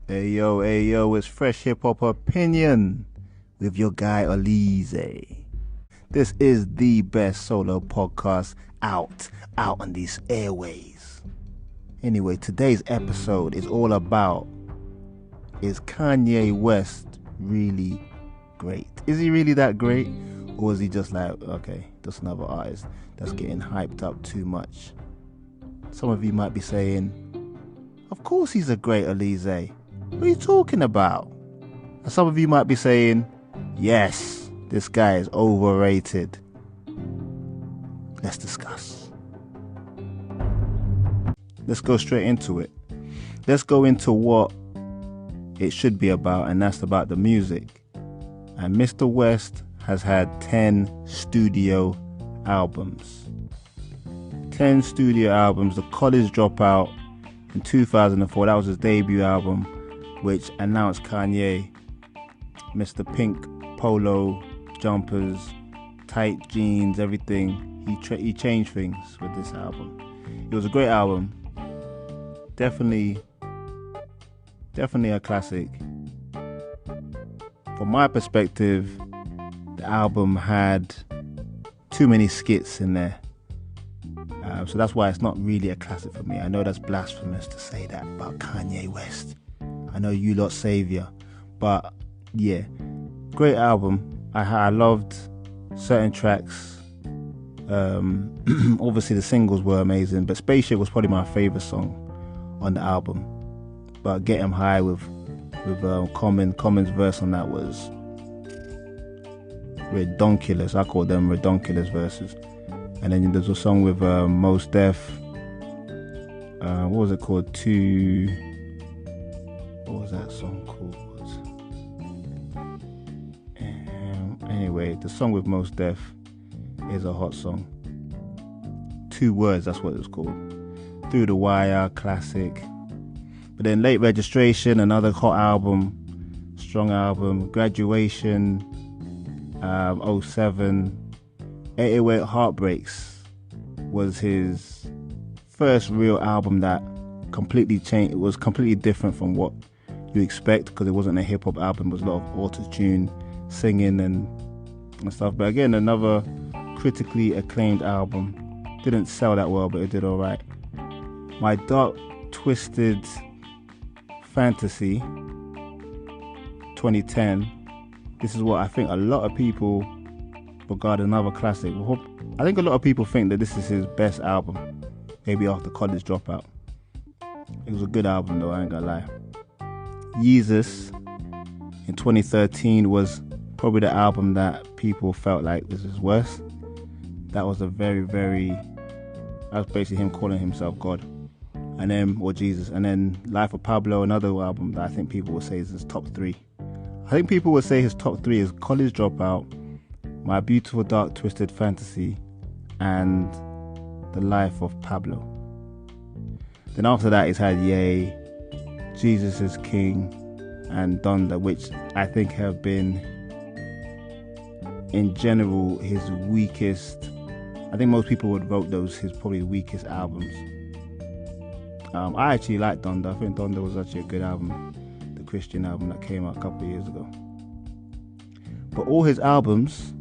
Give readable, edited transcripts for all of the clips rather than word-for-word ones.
Hey yo, it's Fresh Hip Hop Opinion with your guy Alize. This is the best solo podcast out on these airways. Anyway, today's episode is all about, is Kanye West really great? Is he really that great? Or is he just like, okay, just another artist that's getting hyped up too much? Some of you might be saying, of course he's a great Alize. What are you talking about? And some of you might be saying, yes, this guy is overrated. Let's discuss. Let's go straight into it. Let's go into what it should be about, and that's about the music. And Mr. West has had 10 studio albums. 10 studio albums. The College Dropout in 2004, that was his debut album, which announced Kanye, Mr. Pink polo jumpers, tight jeans, everything. He changed things with this album. It was a great album. Definitely a classic. From my perspective, the album had too many skits in there. So that's why it's not really a classic for me. I know that's blasphemous to say that about Kanye West. I know you lot savior, but yeah, great album. I loved certain tracks. Obviously the singles were amazing, but Spaceship was probably my favorite song on the album. But Get 'Em High with Common's verse on that was redonkulous. I call them redonkulous verses. And then there's a song with Mos Def. What was it called? What was that song called? Anyway, the song with Mos Def is a hot song. 2 words, that's what it's called. Through the Wire, classic. But then Late Registration, another hot album, strong album. Graduation, 07. 808 Heartbreaks was his first real album that completely changed. It was completely different from what you expect, because it wasn't a hip hop album. It was a lot of auto-tune singing and stuff. But again, another critically acclaimed album. Didn't sell that well, but it did alright. My Dark Twisted Fantasy 2010. This is what I think a lot of people regard another classic. I think a lot of people think that this is his best album, maybe after College Dropout. It was a good album though, I ain't gonna lie. Yeezus in 2013 was probably the album that people felt like this is worse. That was that was basically him calling himself God. And then, or Jesus. And then Life of Pablo, another album that I think people would say is his top 3. I think people would say his top 3 is College Dropout, My Beautiful Dark Twisted Fantasy, and The Life of Pablo. Then after that he's had Ye, Jesus is King, and Donda, which I think have been, in general, his weakest. I think most people would vote those his probably weakest albums. I actually like Donda. I think Donda was actually a good album, the Christian album that came out a couple of years ago. But all his albums,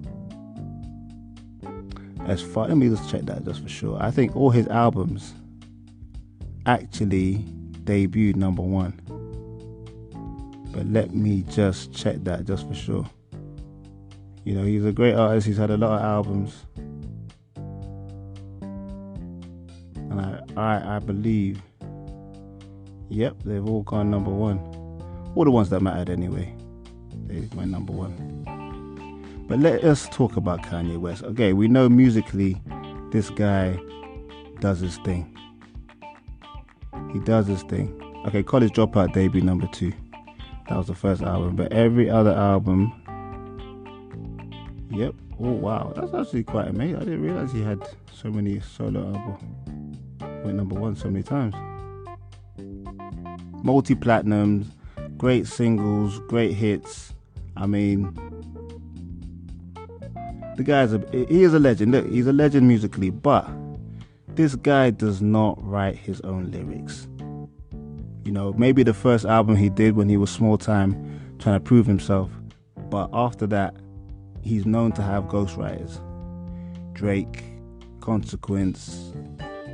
as far, let me just check that just for sure. I think all his albums actually debuted number 1. But let me just check that just for sure. You know, he's a great artist. He's had a lot of albums. And I believe, yep, they've all gone number 1. All the ones that mattered anyway, they went number 1. But let us talk about Kanye West. Okay, we know musically this guy does his thing. He does his thing. Okay, College Dropout debut number 2. That was the first album. But every other album, yep. Oh wow, that's actually quite amazing. I didn't realize he had so many solo albums. Went number 1 so many times. Multi-platinums, great singles, great hits. I mean, the guy's he is a legend. Look, he's a legend musically, but this guy does not write his own lyrics. You know, maybe the first album he did when he was small time, trying to prove himself. But after that, he's known to have ghostwriters. Drake, Consequence,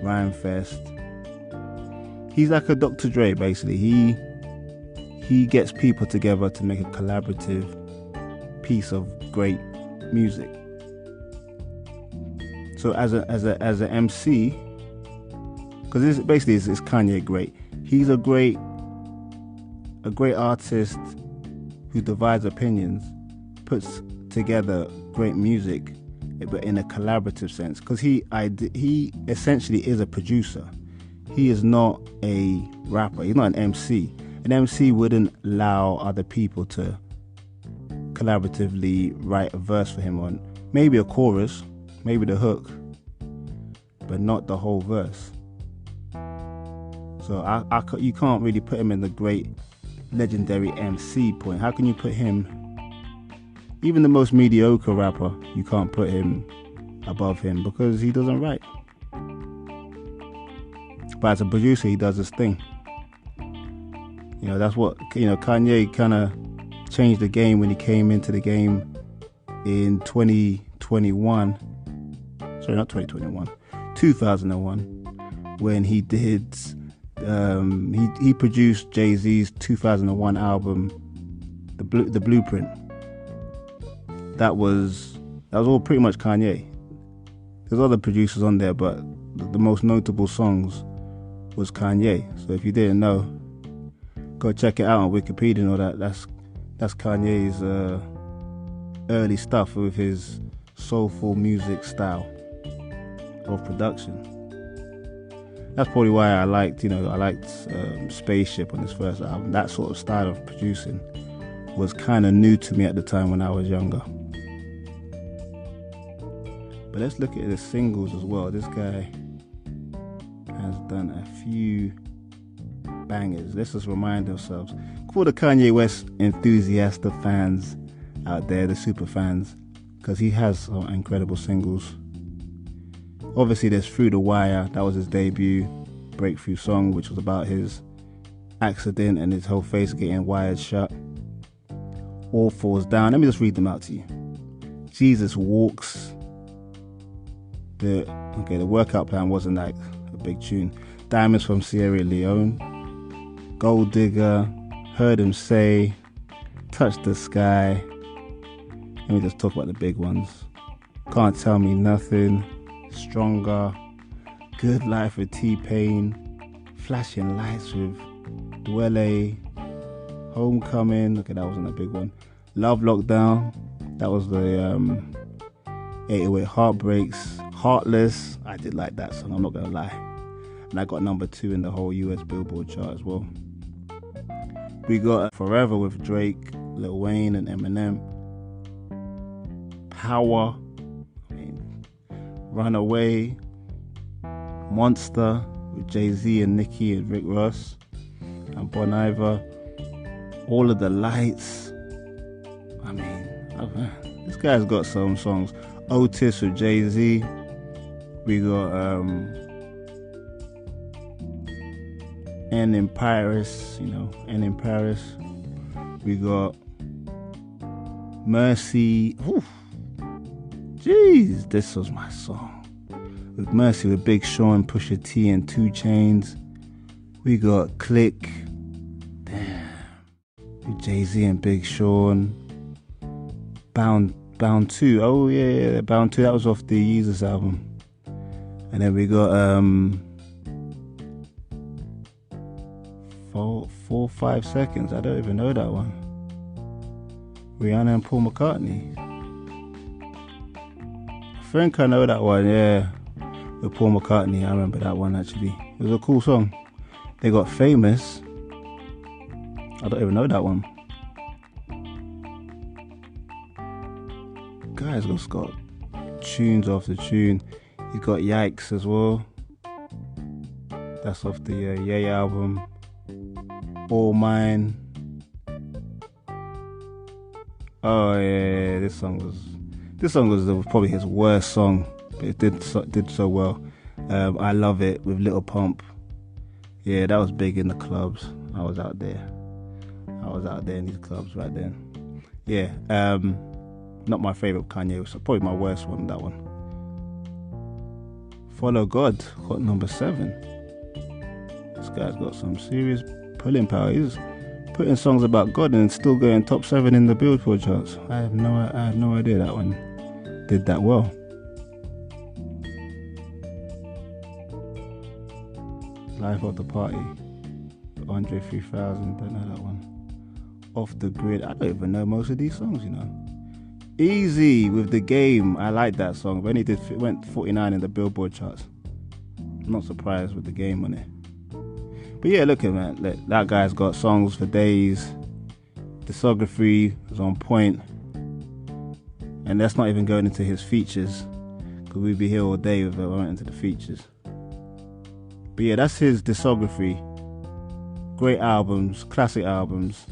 Rhymefest. He's like a Dr. Dre, basically. He gets people together to make a collaborative piece of great music. So as an MC, because this basically is Kanye great. He's a great artist who divides opinions, puts together great music, but in a collaborative sense. Because he essentially is a producer. He is not a rapper. He's not an MC. An MC wouldn't allow other people to collaboratively write a verse for him on maybe a chorus, maybe the hook, but not the whole verse. So you can't really put him in the great legendary MC point. How can you put him, even the most mediocre rapper, you can't put him above him because he doesn't write. But as a producer, he does his thing. You know, that's what, Kanye kind of changed the game when he came into the game in 2001. Sorry, not 2021. 2001, when he did, he produced Jay-Z's 2001 album, The Blueprint. That was all pretty much Kanye. There's other producers on there, but the most notable songs was Kanye. So if you didn't know, go check it out on Wikipedia and all that. That's Kanye's early stuff with his soulful music style of production. That's probably why I liked Spaceship on his first album. That sort of style of producing was kind of new to me at the time when I was younger. But let's look at the singles as well. This guy has done a few bangers. Let's just remind ourselves. For the Kanye West enthusiasts, the fans out there, the super fans, because he has some incredible singles. Obviously, there's Through the Wire. That was his debut breakthrough song, which was about his accident and his whole face getting wired shut. All Falls Down. Let me just read them out to you. Jesus Walks. The Workout Plan wasn't like a big tune. Diamonds from Sierra Leone. Gold Digger. Heard Him Say. Touch the Sky. Let me just talk about the big ones. Can't Tell Me Nothing. Stronger. Good Life with T-Pain. Flashing Lights with Dwele. Homecoming. Okay, that wasn't a big one. Love Lockdown. That was the 808 Heartbreaks. Heartless. I did like that song, I'm not gonna lie. And I got number 2 in the whole US Billboard chart as well. We got Forever with Drake, Lil Wayne and Eminem. Power. Runaway. Monster with Jay-Z and Nicki and Rick Ross and Bon Iver. All of the Lights. This guy's got some songs. Otis with Jay-Z. We got N in Paris, N in Paris. We got Mercy. Ooh. Jeez, this was my song. With Mercy with Big Sean, Pusha T and 2 Chainz. We got Click. Damn. With Jay-Z and Big Sean. Bound 2. Oh yeah, Bound 2. That was off the Yeezus album. And then we got 4 5 seconds. I don't even know that one. Rihanna and Paul McCartney. I think I know that one, yeah. With Paul McCartney, I remember that one actually. It was a cool song. They got Famous. I don't even know that one. Guys just got tunes off the tune. He's got Yikes as well. That's off the Ye album. All Mine. Oh yeah, this song was probably his worst song, but it did so well. I Love It with Little Pump. Yeah, that was big in the clubs. I was out there. I was out there in these clubs right then. Yeah, not my favorite Kanye. It was probably my worst one, that one. Follow God got number 7. This guy's got some serious pulling power. He's putting songs about God and still going top 7 in the Billboard charts. I had no idea that one did that well. Life of the Party, Andre 3000, don't know that one. Off the Grid, I don't even know most of these songs, you know. Easy with The Game, I like that song, but only went 49 in the Billboard charts. I'm not surprised with The Game on it. But yeah, look at man, that guy's got songs for days. Discography is on point. And that's not even going into his features, because we'd be here all day if I went into the features. But yeah, that's his discography. Great albums, classic albums.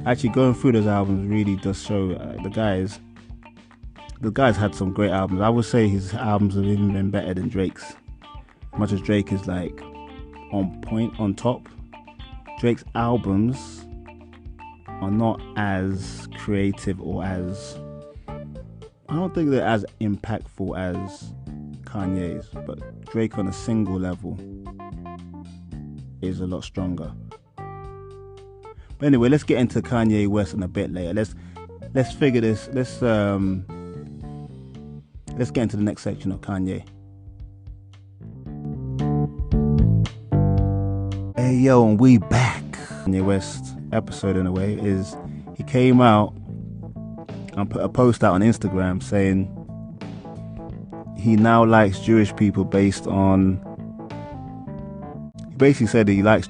Actually, going through those albums really does show the guy's had some great albums. I would say his albums have even been better than Drake's. As much as Drake is like on point, on top, Drake's albums are not as creative or as, I don't think they're as impactful as Kanye's, but Drake on a single level is a lot stronger. But anyway, let's get into Kanye West in a bit later. Let's figure this. Let's get into the next section of Kanye. Hey yo, and we back. Kanye West episode in a way is he came out and put a post out on Instagram saying he now likes Jewish people based on. He basically said that he likes